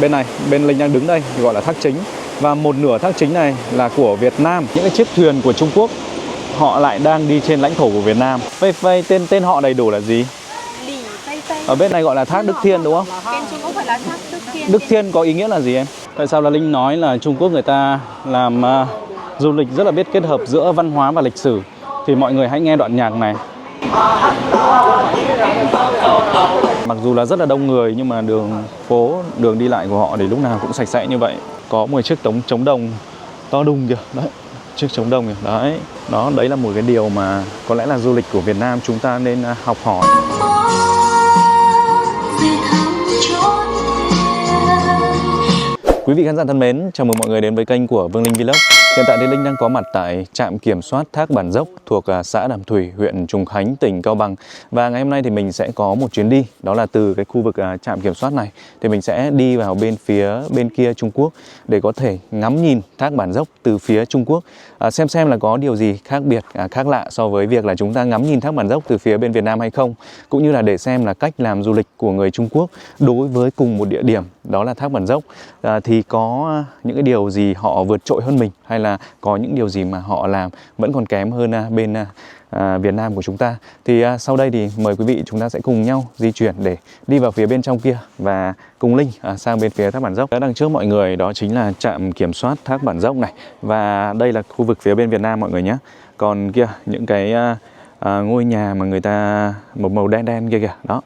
bên này, bên Linh đang đứng đây thì gọi là thác chính. Và một nửa thác chính này là của Việt Nam. Những cái chiếc thuyền của Trung Quốc họ lại đang đi trên lãnh thổ của Việt Nam. Vây tên họ đầy đủ là gì? Ở bên này gọi là thác Đức Thiên đúng không? Bên Trung Quốc phải là thác Đức Thiên. Đức Thiên có ý nghĩa là gì em? Tại sao là Linh nói là Trung Quốc người ta làm du lịch rất là biết kết hợp giữa văn hóa và lịch sử? Thì mọi người hãy nghe đoạn nhạc này. Mặc dù là rất là đông người nhưng mà đường phố, đường đi lại của họ thì lúc nào cũng sạch sẽ như vậy. Có một chiếc chống đồng to đùng kìa, đấy, chiếc chống đồng kìa, đấy. Đấy là một cái điều mà có lẽ là du lịch của Việt Nam chúng ta nên học hỏi. Quý vị khán giả thân mến, chào mừng mọi người đến với kênh của Vương Linh Vlog. Hiện tại thì Linh đang có mặt tại trạm kiểm soát Thác Bản Dốc thuộc xã Đàm Thủy, huyện Trùng Khánh, tỉnh Cao Bằng. Và ngày hôm nay thì mình sẽ có một chuyến đi, đó là từ cái khu vực trạm kiểm soát này thì mình sẽ đi vào bên kia Trung Quốc để có thể ngắm nhìn Thác Bản Dốc từ phía Trung Quốc, xem là có điều gì khác biệt, khác lạ so với việc là chúng ta ngắm nhìn Thác Bản Dốc từ phía bên Việt Nam hay không, cũng như là để xem là cách làm du lịch của người Trung Quốc đối với cùng một địa điểm đó là Thác Bản Dốc thì có những cái điều gì họ vượt trội hơn mình, hay là có những điều gì mà họ làm vẫn còn kém hơn bên Việt Nam của chúng ta. Thì sau đây thì mời quý vị chúng ta sẽ cùng nhau di chuyển để đi vào phía bên trong kia và cùng Linh sang bên phía Thác Bản Dốc. Đằng trước mọi người đó chính là trạm kiểm soát Thác Bản Dốc này, và đây là khu vực phía bên Việt Nam mọi người nhé. Còn kia những cái ngôi nhà mà người ta một màu đen đen kia kìa, đó,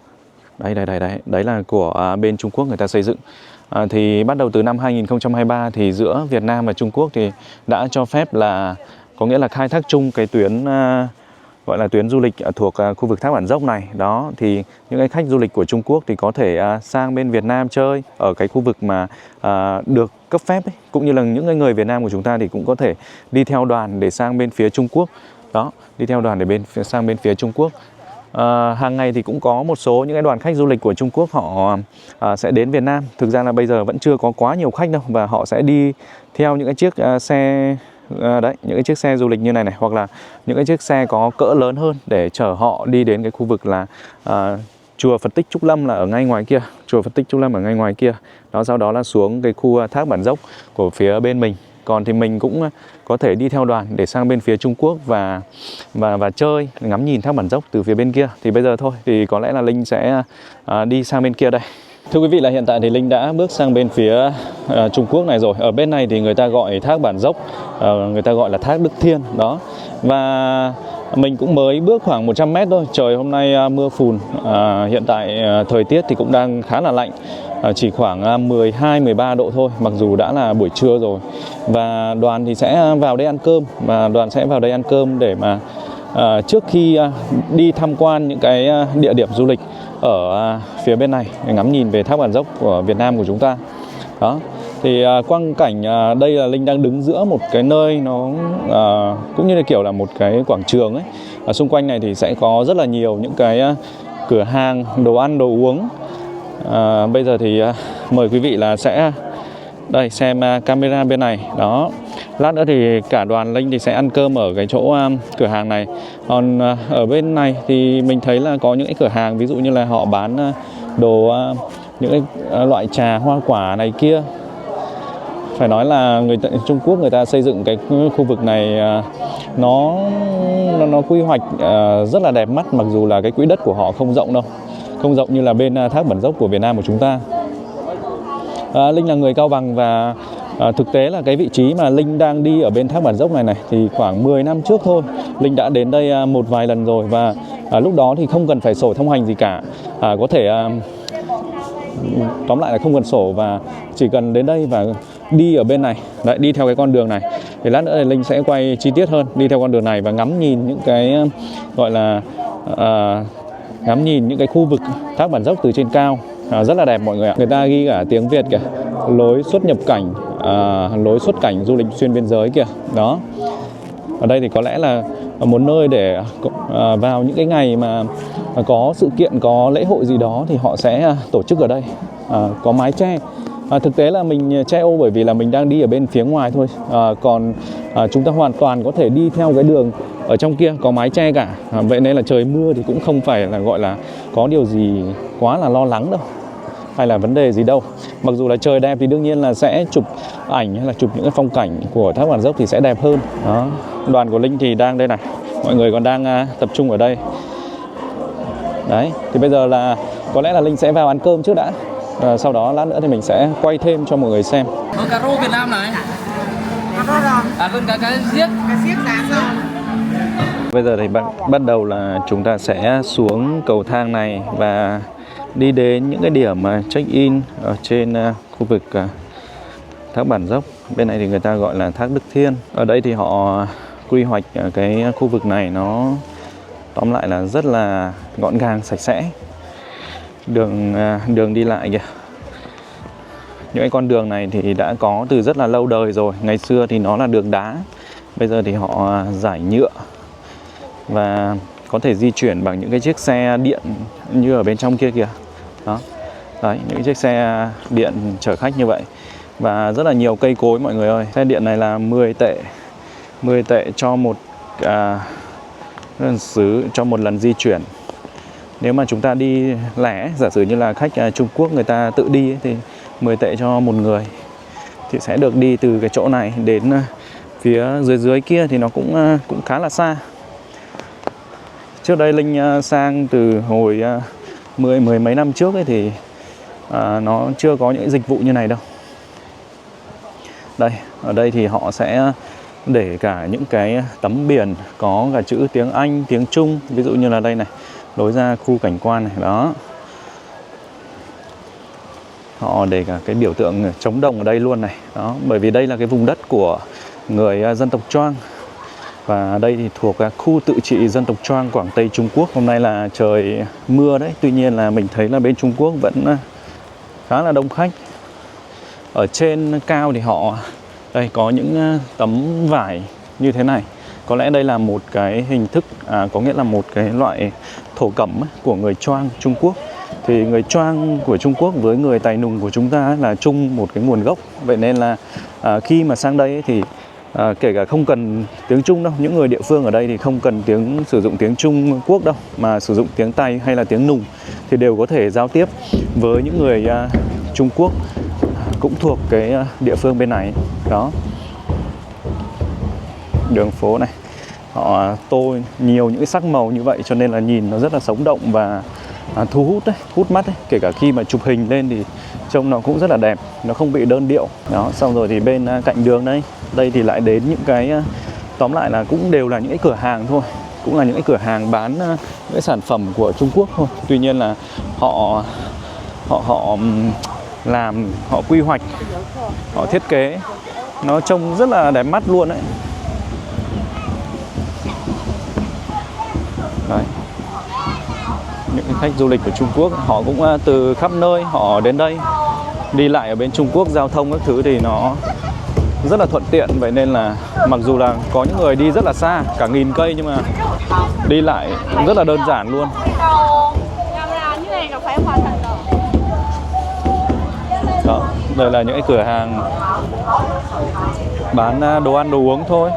đấy là của bên Trung Quốc người ta xây dựng. Thì bắt đầu từ năm 2023 thì giữa Việt Nam và Trung Quốc thì đã cho phép là có nghĩa là khai thác chung cái tuyến gọi là tuyến du lịch thuộc khu vực Thác Bản Dốc này. Đó thì những cái khách du lịch của Trung Quốc thì có thể sang bên Việt Nam chơi ở cái khu vực mà được cấp phép ấy. Cũng như là những người Việt Nam của chúng ta thì cũng có thể đi theo đoàn để sang bên phía Trung Quốc. Đó, đi theo đoàn để sang bên phía Trung Quốc. Hàng ngày thì cũng có một số những cái đoàn khách du lịch của Trung Quốc họ sẽ đến Việt Nam. Thực ra là bây giờ vẫn chưa có quá nhiều khách đâu, và họ sẽ đi theo những cái chiếc xe đấy, những cái chiếc xe du lịch như này này, hoặc là những cái chiếc xe có cỡ lớn hơn để chở họ đi đến cái khu vực là chùa Phật Tích Trúc Lâm là ở ngay ngoài kia, chùa Phật Tích Trúc Lâm ở ngay ngoài kia. Đó, sau đó là xuống cái khu Thác Bản Dốc của phía bên mình. Còn thì mình cũng có thể đi theo đoàn để sang bên phía Trung Quốc và chơi, ngắm nhìn Thác Bản Dốc từ phía bên kia. Thì bây giờ thôi thì có lẽ là Linh sẽ đi sang bên kia đây. Thưa quý vị, là hiện tại thì Linh đã bước sang bên phía Trung Quốc này rồi. Ở bên này thì người ta gọi Thác Bản Dốc, người ta gọi là Thác Đức Thiên đó. Và mình cũng mới bước khoảng 100 mét thôi. Trời hôm nay mưa phùn, hiện tại thời tiết thì cũng đang khá là lạnh, chỉ khoảng 12-13 độ thôi, mặc dù đã là buổi trưa rồi. Và đoàn thì sẽ vào đây ăn cơm, để mà trước khi đi tham quan những cái địa điểm du lịch ở phía bên này, ngắm nhìn về Thác Bản Dốc của Việt Nam của chúng ta. Đó, thì quang cảnh đây là Linh đang đứng giữa một cái nơi nó cũng như là kiểu là một cái quảng trường ấy. Ở xung quanh này thì sẽ có rất là nhiều những cái cửa hàng đồ ăn, đồ uống. Bây giờ thì mời quý vị là sẽ đây xem camera bên này. Đó, lát nữa thì cả đoàn Linh thì sẽ ăn cơm ở cái chỗ cửa hàng này. Còn ở bên này thì mình thấy là có những cái cửa hàng, ví dụ như là họ bán đồ những cái loại trà hoa quả này kia. Phải nói là Trung Quốc người ta xây dựng cái khu vực này nó quy hoạch rất là đẹp mắt, mặc dù là cái quỹ đất của họ không rộng đâu, không rộng như là bên Thác Bản Dốc của Việt Nam của chúng ta. Linh là người Cao Bằng, và thực tế là cái vị trí mà Linh đang đi ở bên Thác Bản Dốc này thì khoảng 10 năm trước thôi, Linh đã đến đây một vài lần rồi. Và lúc đó thì không cần phải sổ thông hành gì cả, có thể tóm lại là không cần sổ, và chỉ cần đến đây và đi ở bên này, đấy, đi theo cái con đường này. Thì lát nữa thì Linh sẽ quay chi tiết hơn, đi theo con đường này và ngắm nhìn những cái gọi là ngắm nhìn những cái khu vực Thác Bản Dốc từ trên cao. Rất là đẹp mọi người ạ. Người ta ghi cả tiếng Việt kìa, lối xuất nhập cảnh, lối xuất cảnh du lịch xuyên biên giới kìa. Đó, ở đây thì có lẽ là một nơi để vào những cái ngày mà có sự kiện, có lễ hội gì đó thì họ sẽ tổ chức ở đây. Có mái che. Thực tế là mình che ô bởi vì là mình đang đi ở bên phía ngoài thôi. Còn chúng ta hoàn toàn có thể đi theo cái đường ở trong kia có mái che cả. Vậy nên là trời mưa thì cũng không phải là gọi là có điều gì quá là lo lắng đâu, hay là vấn đề gì đâu. Mặc dù là trời đẹp thì đương nhiên là sẽ chụp ảnh hay là chụp những cái phong cảnh của thác Bản Dốc thì sẽ đẹp hơn. Đó. Đoàn của Linh thì đang đây này, mọi người còn đang tập trung ở đây. Đấy, thì bây giờ là có lẽ là Linh sẽ vào ăn cơm trước đã. Sau đó lát nữa thì mình sẽ quay thêm cho mọi người xem. Cà rô Việt Nam này. Cà rô rồi. À vâng, cá giết. Cá xiếc giá rồi. Bây giờ thì bắt đầu là chúng ta sẽ xuống cầu thang này và đi đến những cái điểm mà check-in ở trên khu vực thác Bản Dốc. Bên này thì người ta gọi là thác Đức Thiên. Ở đây thì họ quy hoạch cái khu vực này nó tóm lại là rất là gọn gàng, sạch sẽ. Đường đi lại kìa. Những cái con đường này thì đã có từ rất là lâu đời rồi. Ngày xưa thì nó là đường đá, bây giờ thì họ rải nhựa và có thể di chuyển bằng những cái chiếc xe điện như ở bên trong kia kìa. Đó. Đấy, những chiếc xe điện chở khách như vậy. Và rất là nhiều cây cối mọi người ơi. Xe điện này là 10 tệ. 10 tệ cho một cho một lần di chuyển. Nếu mà chúng ta đi lẻ, giả sử như là khách Trung Quốc người ta tự đi ấy, thì 10 tệ cho một người thì sẽ được đi từ cái chỗ này đến phía dưới kia thì nó cũng khá là xa. Trước đây Linh sang từ hồi mười mấy năm trước ấy thì nó chưa có những dịch vụ như này đâu. Đây, ở đây thì họ sẽ để cả những cái tấm biển có cả chữ tiếng Anh, tiếng Trung. Ví dụ như là đây này, lối ra khu cảnh quan này, đó. Họ để cả cái biểu tượng trống đồng ở đây luôn này. Đó, bởi vì đây là cái vùng đất của người dân tộc Choang. Và đây thì thuộc khu tự trị dân tộc Choang Quảng Tây Trung Quốc. Hôm nay là trời mưa đấy, tuy nhiên là mình thấy là bên Trung Quốc vẫn khá là đông khách. Ở trên cao thì họ đây có những tấm vải như thế này. Có lẽ đây là một cái hình thức, có nghĩa là một cái loại thổ cẩm của người Choang Trung Quốc. Thì người Choang của Trung Quốc với người Tài Nùng của chúng ta là chung một cái nguồn gốc. Vậy nên là khi mà sang đây thì kể cả không cần tiếng Trung đâu, những người địa phương ở đây thì không cần sử dụng tiếng Trung Quốc đâu, mà sử dụng tiếng Tày hay là tiếng Nùng thì đều có thể giao tiếp với những người Trung Quốc cũng thuộc cái địa phương bên này. Đó, đường phố này họ tô nhiều những cái sắc màu như vậy cho nên là nhìn nó rất là sống động và thu hút đấy, hút mắt đấy. Kể cả khi mà chụp hình lên thì trông nó cũng rất là đẹp, nó không bị đơn điệu. Đó, xong rồi thì bên cạnh đường đây thì lại đến những cái tóm lại là cũng đều là những cái cửa hàng thôi, cũng là những cái cửa hàng bán những cái sản phẩm của Trung Quốc thôi. Tuy nhiên là họ làm, họ quy hoạch, họ thiết kế nó trông rất là đẹp mắt luôn đấy. Đấy. Những khách du lịch của Trung Quốc họ cũng từ khắp nơi họ đến đây. Đi lại ở bên Trung Quốc giao thông các thứ thì nó rất là thuận tiện. Vậy nên là mặc dù là có những người đi rất là xa, cả 1000 cây, nhưng mà đi lại rất là đơn giản luôn. Đó, đây là những cái cửa hàng bán đồ ăn đồ uống thôi.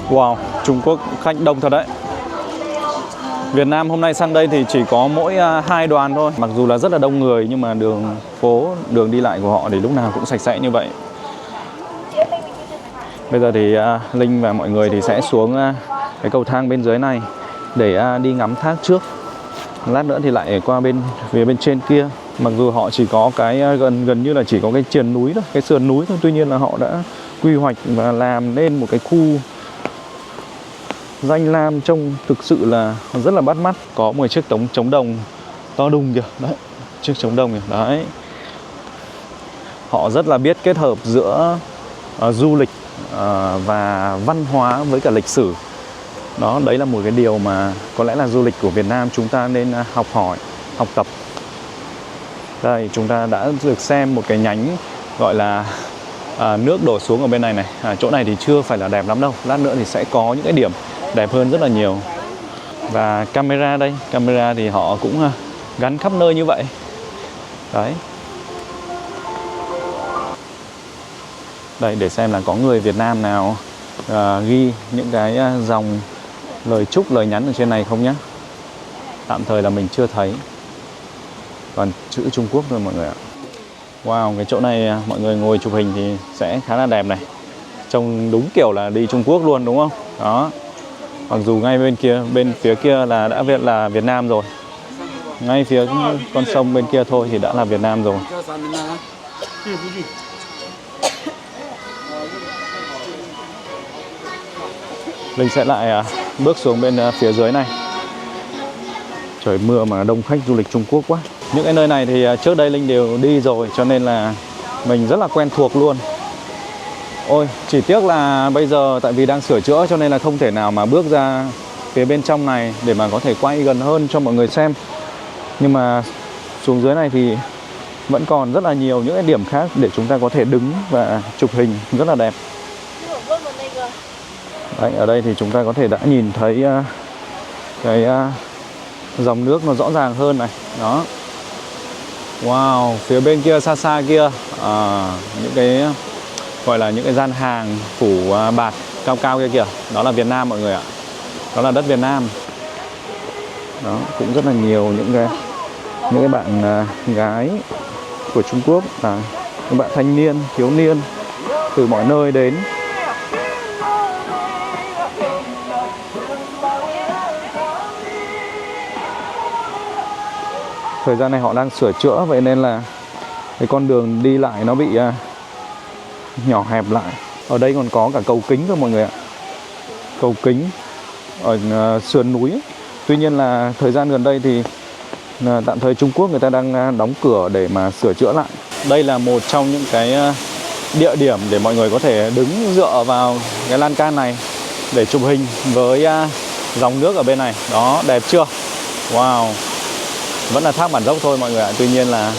Wow, Trung Quốc khách đông thật đấy. Việt Nam hôm nay sang đây thì chỉ có mỗi 2 đoàn thôi. Mặc dù là rất là đông người nhưng mà đường phố, đường đi lại của họ thì lúc nào cũng sạch sẽ như vậy. Bây giờ thì Linh và mọi người thì sẽ xuống cái cầu thang bên dưới này để đi ngắm thác trước. Lát nữa thì lại qua phía bên trên kia. Mặc dù họ chỉ có cái gần như là chỉ có cái triền núi thôi, cái sườn núi thôi. Tuy nhiên là họ đã quy hoạch và làm nên một cái khu danh lam trông thực sự là rất là bắt mắt. Có một chiếc trống đồng to đùng kìa, đấy, chiếc trống đồng kìa, đấy. Họ rất là biết kết hợp giữa du lịch và văn hóa với cả lịch sử. Đó, đấy là một cái điều mà có lẽ là du lịch của Việt Nam chúng ta nên học hỏi, học tập. Đây, chúng ta đã được xem một cái nhánh gọi là nước đổ xuống ở bên này này. Chỗ này thì chưa phải là đẹp lắm đâu. Lát nữa thì sẽ có những cái điểm đẹp hơn rất là nhiều. Và camera đây, camera thì họ cũng gắn khắp nơi như vậy. Đấy. Đây, để xem là có người Việt Nam nào ghi những cái dòng lời chúc, lời nhắn ở trên này không nhé. Tạm thời là mình chưa thấy. Còn chữ Trung Quốc thôi mọi người ạ. Wow, cái chỗ này mọi người ngồi chụp hình thì sẽ khá là đẹp này. Trông đúng kiểu là đi Trung Quốc luôn đúng không? Đó. Mặc dù ngay bên phía kia là đã là Việt Nam rồi. Ngay phía con sông bên kia thôi thì đã là Việt Nam rồi. Linh sẽ lại bước xuống bên phía dưới này. Trời mưa mà đông khách du lịch Trung Quốc quá. Những cái nơi này thì trước đây Linh đều đi rồi, cho nên là mình rất là quen thuộc luôn. Ôi, chỉ tiếc là bây giờ tại vì đang sửa chữa cho nên là không thể nào mà bước ra phía bên trong này để mà có thể quay gần hơn cho mọi người xem. Nhưng mà xuống dưới này thì vẫn còn rất là nhiều những cái điểm khác để chúng ta có thể đứng và chụp hình rất là đẹp. Đấy, ở đây thì chúng ta có thể đã nhìn thấy cái dòng nước nó rõ ràng hơn này. Đó. Wow, phía bên kia xa xa kia những cái gọi là những cái gian hàng phủ bạt cao cao kia kìa. Đó là Việt Nam mọi người ạ. Đó là đất Việt Nam. Đó, cũng rất là nhiều những cái bạn gái của Trung Quốc, những bạn thanh niên, thiếu niên từ mọi nơi đến. Thời gian này họ đang sửa chữa, vậy nên là cái con đường đi lại nó bị nhỏ hẹp lại. Ở đây còn có cả cầu kính cơ mọi người ạ. Cầu kính ở sườn núi. Tuy nhiên là thời gian gần đây thì tạm thời Trung Quốc người ta đang đóng cửa để mà sửa chữa lại. Đây là một trong những cái địa điểm để mọi người có thể đứng dựa vào cái lan can này để chụp hình với dòng nước ở bên này. Đó, đẹp chưa? Wow. Vẫn là thác Bản Dốc thôi mọi người ạ. Tuy nhiên là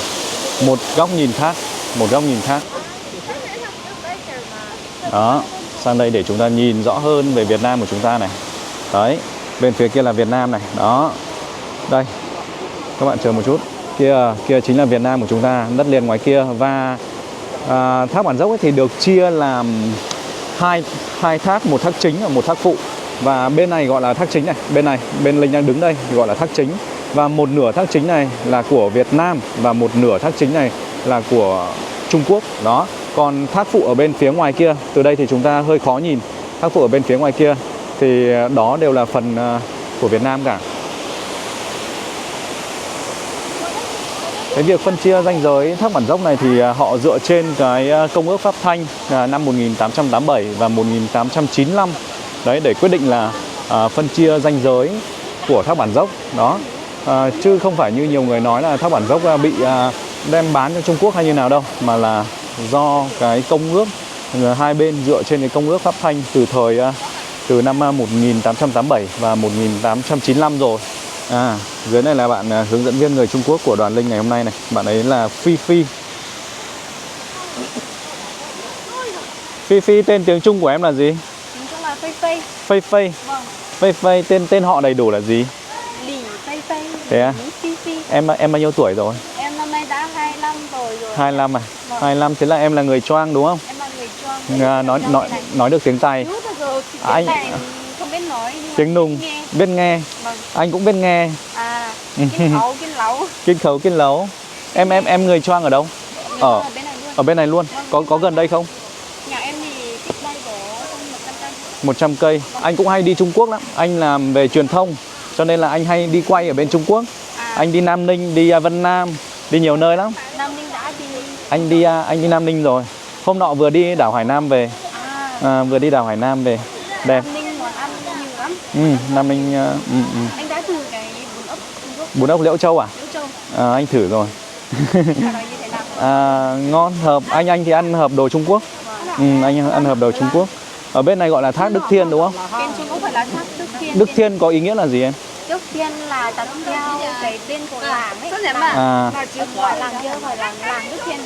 một góc nhìn khác. Một góc nhìn khác. Đó, sang đây để chúng ta nhìn rõ hơn về Việt Nam của chúng ta này. Đấy, bên phía kia là Việt Nam này. Đó, đây, các bạn chờ một chút. Kia chính là Việt Nam của chúng ta, đất liền ngoài kia. Và thác Bản Dốc ấy thì được chia làm hai thác, một thác chính và một thác phụ. Và bên này gọi là thác chính này, bên Linh đang đứng đây thì gọi là thác chính. Và một nửa thác chính này là của Việt Nam và một nửa thác chính này là của Trung Quốc. Đó. Còn thác phụ ở bên phía ngoài kia, từ đây thì chúng ta hơi khó nhìn. Thác phụ ở bên phía ngoài kia thì đó đều là phần của Việt Nam cả. Cái việc phân chia ranh giới thác Bản Dốc này thì họ dựa trên cái Công ước Pháp Thanh năm 1887 và 1895. Đấy, để quyết định là phân chia ranh giới của thác Bản Dốc. Đó. Chứ không phải như nhiều người nói là thác Bản Dốc bị đem bán cho Trung Quốc hay như nào đâu, mà là do cái công ước hai bên dựa trên cái Công ước Pháp Thanh từ năm 1887 và 1895 rồi. Dưới này là bạn hướng dẫn viên người Trung Quốc của đoàn Linh ngày hôm nay này. Bạn ấy là Phi Phi. Phi Phi, tên tiếng Trung của em là gì? Tiếng Trung là Phây Phây. Phây Phây. Vâng. Phây Phây, tên họ đầy đủ là gì? Lý Phây Phây. Thế à? Lý Phi Phi. Em bao nhiêu tuổi rồi? Em năm nay đã 25 tuổi rồi. 25 à? Vâng. 25, thế là em là người Choang đúng không? Em là người Choang. Nói được tiếng Tài. Anh không biết nói. Tiếng Nùng, biết nghe. Vâng. Anh cũng biết nghe. Kinh khấu, kinh lấu. Kinh khấu, kinh lấu. Em người Choang ở đâu? Ở bên này luôn. Ở bên này luôn. Vâng, Có gần đây không? Nhà em thì cách đây có 100 cây. 100 cây. Anh cũng hay đi Trung Quốc lắm. Anh làm về truyền thông, cho nên là anh hay đi quay ở bên Trung Quốc. Anh đi Nam Ninh, đi Vân Nam, đi nhiều nơi lắm. Nam Ninh đã đi. Anh đi Nam Ninh rồi. Hôm nọ vừa đi đảo Hải Nam về. Vừa đi đảo Hải Nam về. Đẹp. Nam Ninh món ăn nhiều lắm. Nam Ninh. Anh đã thử cái bún ốc Trung Quốc. Bún ốc Liễu Châu à? Liễu Châu. Anh thử rồi. Như thế nào? Ngon, hợp. Anh thì ăn hợp đồ Trung Quốc. Anh ăn hợp đồ Trung Quốc. Ở bên này gọi là thác Đức Thiên đúng không? Bên Trung Quốc phải là thác Đức Thiên. Đức Thiên có ý nghĩa là gì em? Đức Thiên là đặt theo cái tên của làng ấy. Mà chứ gọi làng kia phải là làng Đức Thiên.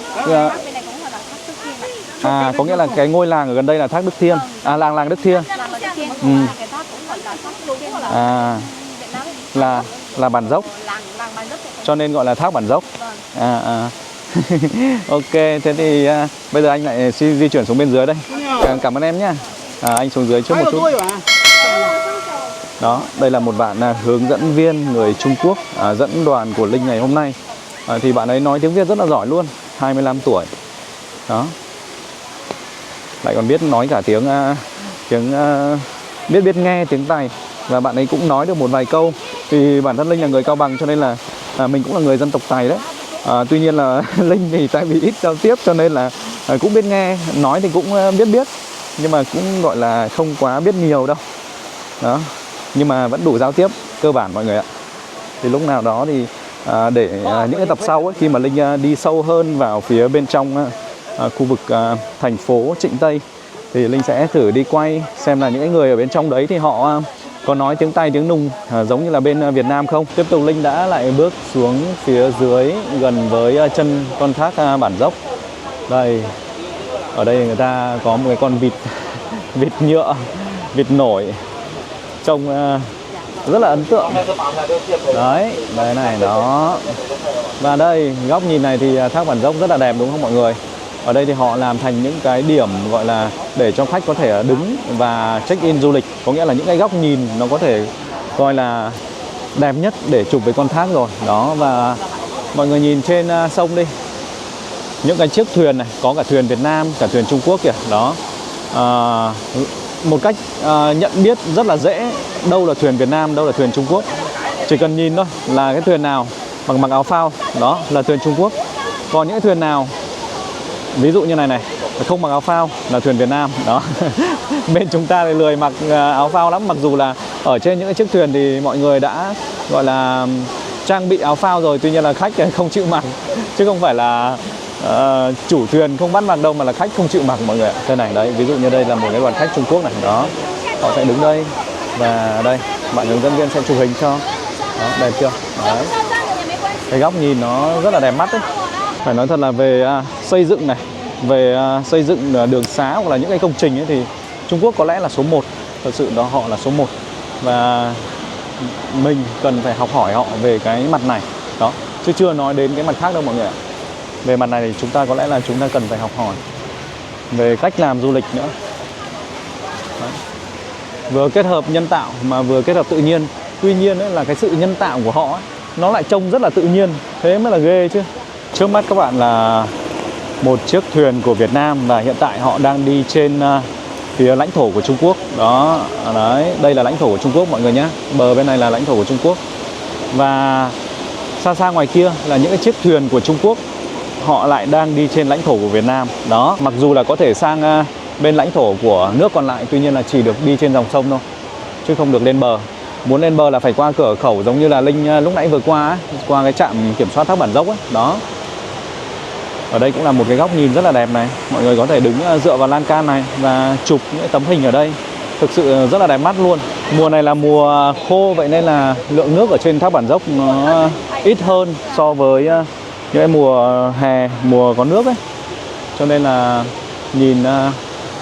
Bên này cũng gọi là thác Đức Thiên. Có nghĩa là cái ngôi làng ở gần đây là thác Đức Thiên. Làng Đức Thiên. Làng Đức Thiên. Cái thác cũng gọi là thác Đức Thiên. Là Bản Dốc. Làng Bản Dốc. Cho nên gọi là thác Bản Dốc. Ok, thế thì bây giờ anh lại di chuyển xuống bên dưới đây. Cảm ơn em nhé. Anh xuống dưới trước một chút. Đó, đây là một bạn hướng dẫn viên người Trung Quốc dẫn đoàn của Linh ngày hôm nay. Thì bạn ấy nói tiếng Việt rất là giỏi luôn, 25 tuổi. Đó. Lại còn biết nói cả tiếng biết nghe tiếng Tài. Và bạn ấy cũng nói được một vài câu. Thì bản thân Linh là người Cao Bằng cho nên là mình cũng là người dân tộc Tài đấy. Tuy nhiên là Linh thì tại vì ít giao tiếp cho nên là cũng biết nghe, nói thì cũng biết. Nhưng mà cũng gọi là không quá biết nhiều đâu. Đó. Nhưng mà vẫn đủ giao tiếp cơ bản mọi người ạ. Thì lúc nào đó thì để những cái tập sau ấy, khi mà Linh đi sâu hơn vào phía bên trong khu vực thành phố Trịnh Tây thì Linh sẽ thử đi quay xem là những cái người ở bên trong đấy thì họ có nói tiếng Tây, tiếng Nùng giống như là bên Việt Nam không. Tiếp tục Linh đã lại bước xuống phía dưới gần với chân con thác Bản Dốc. Đây, ở đây người ta có một cái con vịt nhựa, vịt nổi trông rất là ấn tượng. Đấy, đây này, đó. Và đây, góc nhìn này thì thác Bản Dốc rất là đẹp đúng không mọi người? Ở đây thì họ làm thành những cái điểm gọi là để cho khách có thể đứng và check-in du lịch. Có nghĩa là những cái góc nhìn nó có thể coi là đẹp nhất để chụp với con thác rồi. Đó, và mọi người nhìn trên sông đi. Những cái chiếc thuyền này, có cả thuyền Việt Nam, cả thuyền Trung Quốc kìa. Đó. Một cách nhận biết rất là dễ đâu là thuyền Việt Nam, đâu là thuyền Trung Quốc. Chỉ cần nhìn thôi là cái thuyền nào mặc áo phao, đó là thuyền Trung Quốc. Còn những cái thuyền nào ví dụ như này không mặc áo phao là thuyền Việt Nam. Đó. Bên chúng ta thì lười mặc áo phao lắm, mặc dù là ở trên những cái chiếc thuyền thì mọi người đã gọi là trang bị áo phao rồi, tuy nhiên là khách không chịu mặc, chứ không phải là chủ thuyền không bắt mặc đâu, mà là khách không chịu mặc mọi người ạ. Đây này, đấy, ví dụ như đây là một cái đoàn khách Trung Quốc này, đó, họ sẽ đứng đây và đây bạn hướng dẫn viên sẽ chụp hình cho. Đó, đẹp chưa? Đấy. Cái góc nhìn nó rất là đẹp mắt đấy. Phải nói thật là về xây dựng này, về xây dựng đường xá hoặc là những cái công trình ấy thì Trung Quốc có lẽ là số 1. Thật sự đó, họ là số 1. Và mình cần phải học hỏi họ về cái mặt này. Đó, chứ chưa nói đến cái mặt khác đâu mọi người ạ. Về mặt này thì chúng ta có lẽ là chúng ta cần phải học hỏi về cách làm du lịch nữa. Đấy. Vừa kết hợp nhân tạo mà vừa kết hợp tự nhiên. Tuy nhiên ấy, là cái sự nhân tạo của họ ấy, nó lại trông rất là tự nhiên. Thế mới là ghê chứ. Trước mắt các bạn là một chiếc thuyền của Việt Nam và hiện tại họ đang đi trên phía lãnh thổ của Trung Quốc. Đó, đấy, đây là lãnh thổ của Trung Quốc mọi người nhé. Bờ bên này là lãnh thổ của Trung Quốc. Và xa ngoài kia là những cái chiếc thuyền của Trung Quốc, họ lại đang đi trên lãnh thổ của Việt Nam. Đó, mặc dù là có thể sang bên lãnh thổ của nước còn lại, tuy nhiên là chỉ được đi trên dòng sông thôi, chứ không được lên bờ. Muốn lên bờ là phải qua cửa khẩu giống như là Linh lúc nãy vừa qua ấy, qua cái trạm kiểm soát thác Bản Dốc ấy. Đó. Ở đây cũng là một cái góc nhìn rất là đẹp này. Mọi người có thể đứng dựa vào lan can này và chụp những tấm hình ở đây. Thực sự rất là đẹp mắt luôn. Mùa này là mùa khô, vậy nên là lượng nước ở trên thác Bản Dốc nó ít hơn so với những cái mùa hè, mùa có nước ấy. Cho nên là nhìn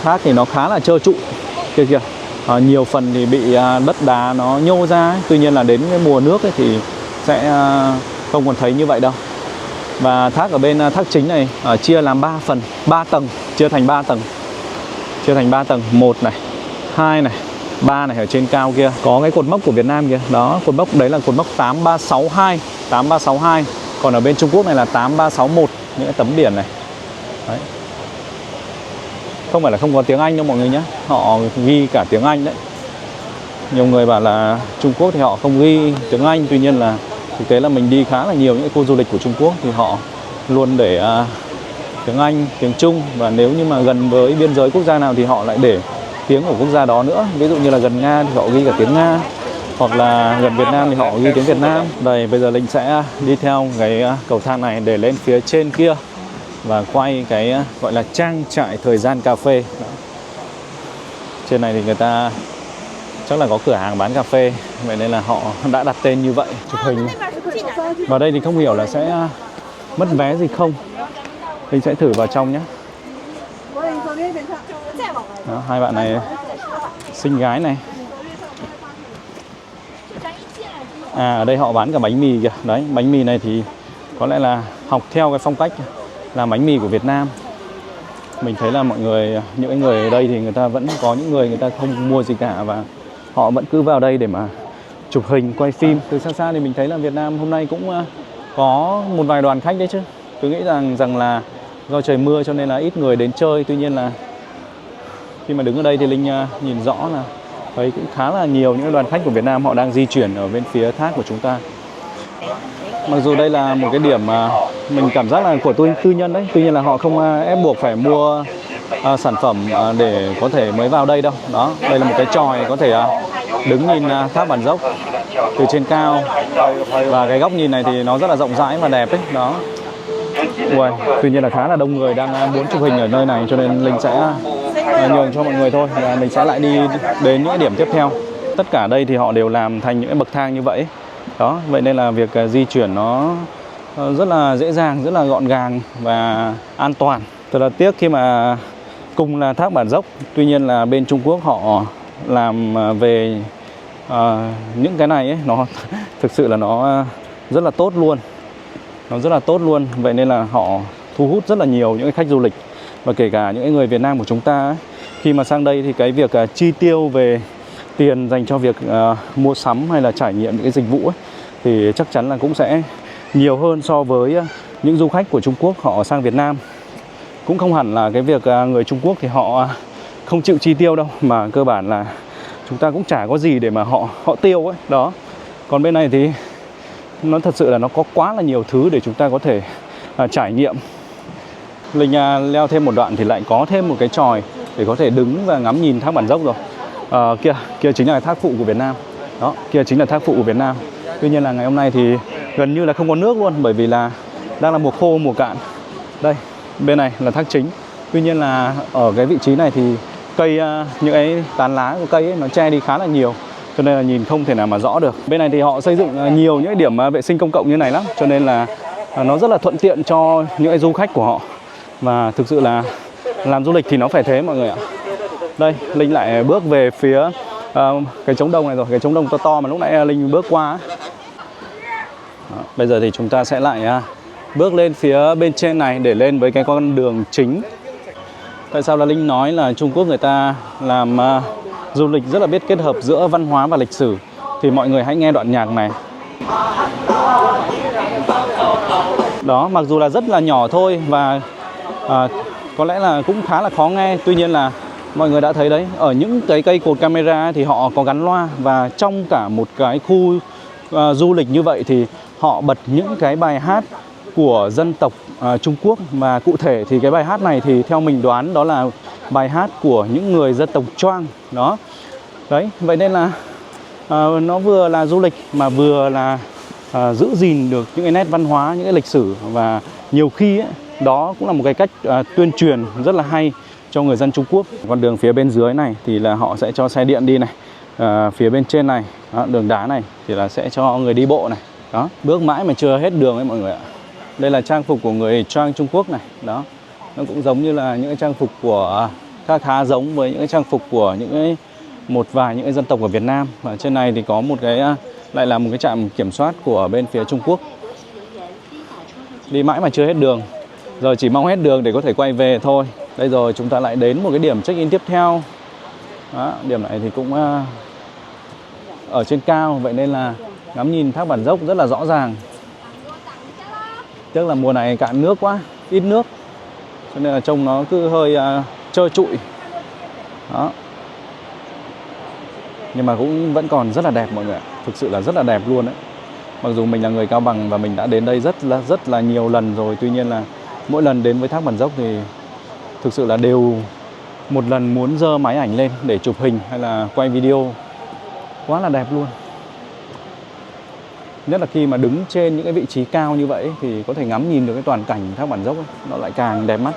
thác thì nó khá là trơ trụi. Kia kìa. Nhiều phần thì bị đất đá nó nhô ra ấy. Tuy nhiên là đến cái mùa nước ấy thì sẽ không còn thấy như vậy đâu. Và thác ở bên thác chính này chia làm 3 phần, 3 tầng, chia thành 3 tầng. Chia thành 3 tầng, 1 này, 2 này, 3 này, ở trên cao kia có cái cột mốc của Việt Nam kìa. Đó, cột mốc đấy là cột mốc 8362, 8362. Còn ở bên Trung Quốc này là 8361, những cái tấm biển này. Đấy. Không phải là không có tiếng Anh đâu mọi người nhé. Họ ghi cả tiếng Anh đấy. Nhiều người bảo là Trung Quốc thì họ không ghi tiếng Anh. Tuy nhiên là thực tế là mình đi khá là nhiều những khu du lịch của Trung Quốc thì họ luôn để tiếng Anh, tiếng Trung. Và nếu như mà gần với biên giới quốc gia nào thì họ lại để tiếng của quốc gia đó nữa. Ví dụ như là gần Nga thì họ ghi cả tiếng Nga, hoặc là gần Việt Nam thì họ ghi tiếng Việt Nam. Đây, bây giờ Linh sẽ đi theo cái cầu thang này để lên phía trên kia và quay cái gọi là trang trại thời gian cà phê. Đó. Trên này thì người ta chắc là có cửa hàng bán cà phê, vậy nên là họ đã đặt tên như vậy. Chụp hình vào đây thì không hiểu là sẽ mất vé gì không. Mình sẽ thử vào trong nhé. Đó, hai bạn này xinh gái này. Ở đây họ bán cả bánh mì kìa. Đấy, bánh mì này thì có lẽ là học theo cái phong cách làm bánh mì của Việt Nam. mình thấy là mọi người, những người ở đây thì người ta vẫn có những người ta không mua gì cả và họ vẫn cứ vào đây để mà chụp hình, quay phim. Từ xa xa thì mình thấy là Việt Nam hôm nay cũng có một vài đoàn khách đấy chứ. Tôi nghĩ rằng là do trời mưa cho nên là ít người đến chơi. Tuy nhiên là khi mà đứng ở đây thì Linh nhìn rõ là thấy cũng khá là nhiều những đoàn khách của Việt Nam họ đang di chuyển ở bên phía thác của chúng ta. Mặc dù đây là một cái điểm mà mình cảm giác là của tư nhân đấy, tuy nhiên là họ không ép buộc phải mua sản phẩm để có thể mới vào đây đâu. Đó, đây là một cái chòi có thể đứng nhìn thác Bản Dốc từ trên cao, và cái góc nhìn này thì nó rất là rộng rãi và đẹp đấy. Đó. Ui, tuy nhiên là khá là đông người đang muốn chụp hình ở nơi này cho nên Linh sẽ nhường cho mọi người thôi và mình sẽ lại đi đến những điểm tiếp theo. Tất cả đây thì họ đều làm thành những cái bậc thang như vậy. Đó, vậy nên là việc di chuyển nó rất là dễ dàng, rất là gọn gàng và an toàn. Thật là tiếc khi mà cùng là thác Bản Dốc, tuy nhiên là bên Trung Quốc họ làm về những cái này ấy, nó thực sự là nó rất là tốt luôn. Nó rất là tốt luôn, vậy nên là họ thu hút rất là nhiều những cái khách du lịch. Và kể cả những người Việt Nam của chúng ta ấy, khi mà sang đây thì cái việc chi tiêu về tiền dành cho việc mua sắm hay là trải nghiệm những cái dịch vụ ấy, thì chắc chắn là cũng sẽ nhiều hơn so với những du khách của Trung Quốc họ sang Việt Nam. Cũng không hẳn là cái việc người Trung Quốc thì họ không chịu chi tiêu đâu, mà cơ bản là chúng ta cũng chả có gì để mà họ tiêu ấy. Đó. Còn bên này thì nó thật sự là nó có quá là nhiều thứ để chúng ta có thể trải nghiệm. Linh leo thêm một đoạn thì lại có thêm một cái chòi để có thể đứng và ngắm nhìn thác Bản Dốc rồi. Kia chính là thác phụ của Việt Nam. Đó, kia chính là thác phụ của Việt Nam. Tuy nhiên là ngày hôm nay thì gần như là không có nước luôn, bởi vì là đang là mùa khô, mùa cạn. Đây, bên này là thác chính. Tuy nhiên là ở cái vị trí này thì cây, những cái tán lá của cây ấy, nó che đi khá là nhiều, cho nên là nhìn không thể nào mà rõ được. Bên này thì họ xây dựng nhiều những cái điểm vệ sinh công cộng như này lắm, cho nên là nó rất là thuận tiện cho những cái du khách của họ. Và thực sự là làm du lịch thì nó phải thế mọi người ạ. Đây, Linh lại bước về phía cái trống đồng này rồi, cái trống đồng to to mà lúc nãy Linh bước qua. Đó, bây giờ thì chúng ta sẽ lại bước lên phía bên trên này để lên với cái con đường chính. Tại sao là Linh nói là Trung Quốc người ta làm du lịch rất là biết kết hợp giữa văn hóa và lịch sử, thì mọi người hãy nghe đoạn nhạc này. Đó, mặc dù là rất là nhỏ thôi và có lẽ là cũng khá là khó nghe, tuy nhiên là mọi người đã thấy đấy, ở những cái cây cột camera thì họ có gắn loa, và trong cả một cái khu du lịch như vậy thì họ bật những cái bài hát của dân tộc Trung Quốc. Mà cụ thể thì cái bài hát này thì theo mình đoán đó là bài hát của những người dân tộc Choang. Đó. Đấy, vậy nên là nó vừa là du lịch mà vừa là giữ gìn được những cái nét văn hóa, những cái lịch sử, và nhiều khi ấy, đó cũng là một cái cách tuyên truyền rất là hay cho người dân Trung Quốc. Con đường phía bên dưới này thì là họ sẽ cho xe điện đi này, phía bên trên này, đó, đường đá này thì là sẽ cho người đi bộ này. Đó, bước mãi mà chưa hết đường ấy mọi người ạ. Đây là trang phục của người Choang Trung Quốc này. Đó, nó cũng giống như là những cái trang phục của khá giống với những cái trang phục của một vài những cái dân tộc ở Việt Nam. Và trên này thì có một cái lại là một cái trạm kiểm soát của bên phía Trung Quốc. Đi mãi mà chưa hết đường, rồi chỉ mong hết đường để có thể quay về thôi. Đây rồi chúng ta lại đến một cái điểm check-in tiếp theo. Đó, điểm này thì cũng ở trên cao, vậy nên là ngắm nhìn thác Bản Dốc rất là rõ ràng. Tiếc là mùa này cạn nước quá, ít nước, cho nên là trông nó cứ hơi trơ trụi. Đó. Nhưng mà cũng vẫn còn rất là đẹp mọi người ạ. Thực sự là rất là đẹp luôn đấy. Mặc dù mình là người Cao Bằng và mình đã đến đây rất là nhiều lần rồi, tuy nhiên là mỗi lần đến với thác Bản Dốc thì thực sự là đều một lần muốn giơ máy ảnh lên để chụp hình hay là quay video. Quá là đẹp luôn. Nhất là khi mà đứng trên những cái vị trí cao như vậy thì có thể ngắm nhìn được cái toàn cảnh thác Bản Dốc ấy, nó lại càng đẹp mắt.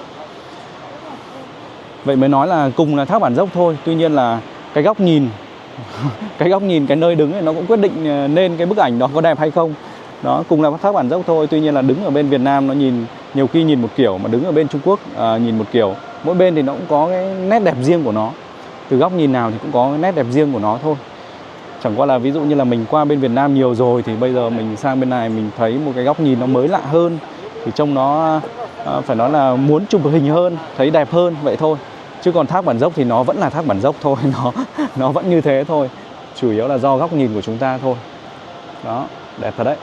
Vậy mới nói là cùng là thác Bản Dốc thôi, tuy nhiên là cái góc nhìn cái nơi đứng ấy nó cũng quyết định nên cái bức ảnh đó có đẹp hay không. Đó, cùng là thác Bản Dốc thôi, tuy nhiên là đứng ở bên Việt Nam nó nhìn nhiều khi nhìn một kiểu, mà đứng ở bên Trung Quốc nhìn một kiểu. Mỗi bên thì nó cũng có cái nét đẹp riêng của nó. Từ góc nhìn nào thì cũng có cái nét đẹp riêng của nó thôi. Chẳng qua là ví dụ như là mình qua bên Việt Nam nhiều rồi thì bây giờ mình sang bên này mình thấy một cái góc nhìn nó mới lạ hơn, thì trông nó phải nói là muốn chụp hình hơn, thấy đẹp hơn vậy thôi. Chứ còn thác Bản Dốc thì nó vẫn là thác Bản Dốc thôi, nó vẫn như thế thôi. Chủ yếu là do góc nhìn của chúng ta thôi. Đó, đẹp thật đấy.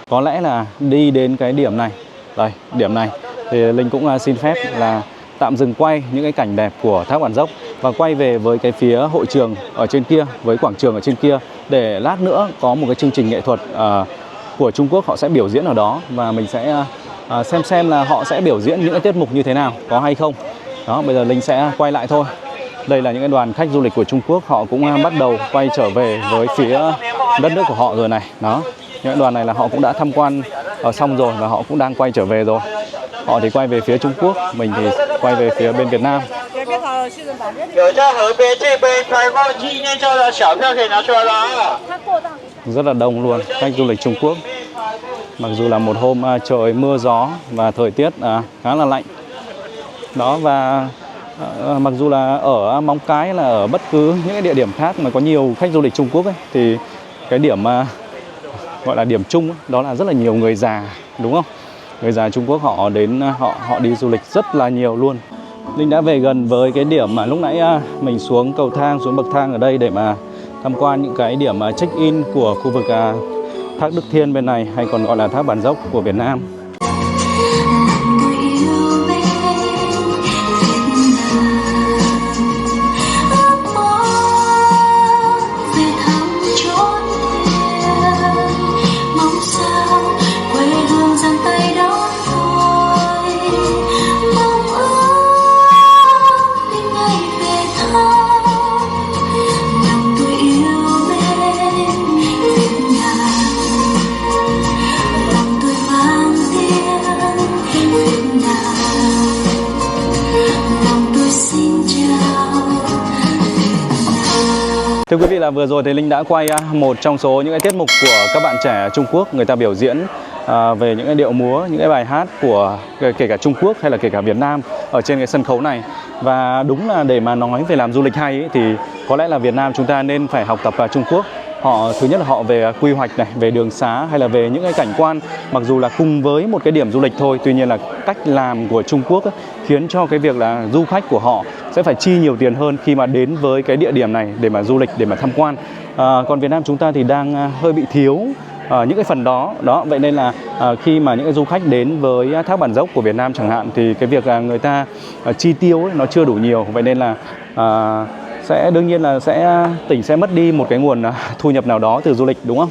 Có lẽ là đi đến cái điểm này, đây, điểm này thì Linh cũng xin phép là tạm dừng quay những cái cảnh đẹp của thác Bản Dốc và quay về với cái phía hội trường ở trên kia, với quảng trường ở trên kia, để lát nữa có một cái chương trình nghệ thuật của Trung Quốc họ sẽ biểu diễn ở đó, và mình sẽ xem là họ sẽ biểu diễn những cái tiết mục như thế nào, có hay không. Đó, bây giờ Linh sẽ quay lại thôi. Đây là những cái đoàn khách du lịch của Trung Quốc, họ cũng bắt đầu quay trở về với phía đất nước của họ rồi này. Đó, những đoàn này là họ cũng đã tham quan xong rồi và họ cũng đang quay trở về rồi. Họ thì quay về phía Trung Quốc, mình thì quay về phía bên Việt Nam. Rất là đông luôn, khách du lịch Trung Quốc. Mặc dù là một hôm trời mưa gió và thời tiết khá là lạnh. Đó, và mặc dù là ở Móng Cái là ở bất cứ những cái địa điểm khác mà có nhiều khách du lịch Trung Quốc ấy, thì cái điểm gọi là điểm chung ấy, đó là rất là nhiều người già, đúng không? Người già Trung Quốc họ đến, họ đi du lịch rất là nhiều luôn. Linh đã về gần với cái điểm mà lúc nãy mình xuống cầu thang, xuống bậc thang ở đây để mà tham quan những cái điểm check-in của khu vực thác Đức Thiên bên này, hay còn gọi là thác Bản Dốc của Việt Nam. Thưa quý vị, là vừa rồi thì Linh đã quay một trong số những cái tiết mục của các bạn trẻ Trung Quốc, người ta biểu diễn về những cái điệu múa, những cái bài hát của kể cả Trung Quốc hay là kể cả Việt Nam ở trên cái sân khấu này. Và đúng là để mà nói về làm du lịch hay ấy, thì có lẽ là Việt Nam chúng ta nên phải học tập Trung Quốc. Họ thứ nhất là họ về quy hoạch này, về đường xá hay là về những cái cảnh quan, mặc dù là cùng với một cái điểm du lịch thôi, tuy nhiên là cách làm của Trung Quốc ấy, khiến cho cái việc là du khách của họ sẽ phải chi nhiều tiền hơn khi mà đến với cái địa điểm này để mà du lịch, để mà tham quan. Còn Việt Nam chúng ta thì đang hơi bị thiếu những cái phần đó. Vậy nên là khi mà những cái du khách đến với thác Bản Dốc của Việt Nam chẳng hạn, thì cái việc người ta chi tiêu ấy, nó chưa đủ nhiều. Vậy nên là đương nhiên là tỉnh sẽ mất đi một cái nguồn thu nhập nào đó từ du lịch, đúng không?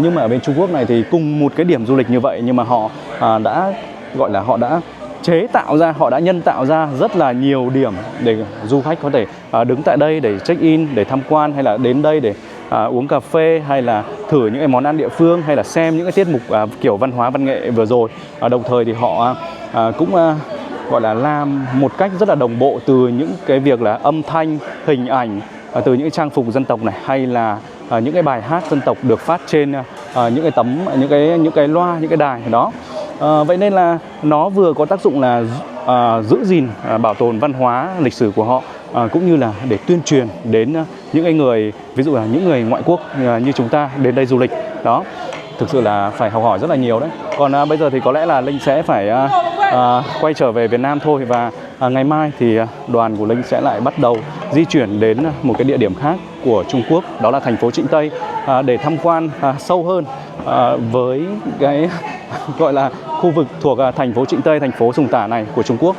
Nhưng mà ở bên Trung Quốc này thì cùng một cái điểm du lịch như vậy, nhưng mà họ đã gọi là họ đã chế tạo ra, họ đã nhân tạo ra rất là nhiều điểm để du khách có thể đứng tại đây để check in, để tham quan, hay là đến đây để uống cà phê, hay là thử những cái món ăn địa phương, hay là xem những cái tiết mục kiểu văn hóa văn nghệ vừa rồi. Đồng thời thì họ cũng gọi là làm một cách rất là đồng bộ, từ những cái việc là âm thanh, hình ảnh, từ những cái trang phục dân tộc này, hay là những cái bài hát dân tộc được phát trên những cái tấm, những cái loa, những cái đài đó. Vậy nên là nó vừa có tác dụng là giữ gìn, bảo tồn văn hóa lịch sử của họ, cũng như là để tuyên truyền đến những cái người, ví dụ là những người ngoại quốc như chúng ta đến đây du lịch. Đó, thực sự là phải học hỏi rất là nhiều đấy. Còn bây giờ thì có lẽ là Linh sẽ phải quay trở về Việt Nam thôi, và ngày mai thì đoàn của Linh sẽ lại bắt đầu di chuyển đến một cái địa điểm khác của Trung Quốc, đó là thành phố Trịnh Tây, để tham quan sâu hơn với cái gọi là khu vực thuộc thành phố Trịnh Tây, thành phố Sùng Tả này của Trung Quốc.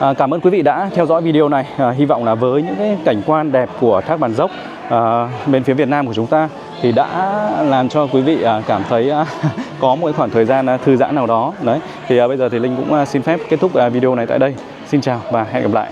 Cảm ơn quý vị đã theo dõi video này. Hy vọng là với những cái cảnh quan đẹp của thác Bản Dốc bên phía Việt Nam của chúng ta thì đã làm cho quý vị cảm thấy có một khoảng thời gian thư giãn nào đó. Đấy, thì bây giờ thì Linh cũng xin phép kết thúc video này tại đây. Xin chào và hẹn gặp lại.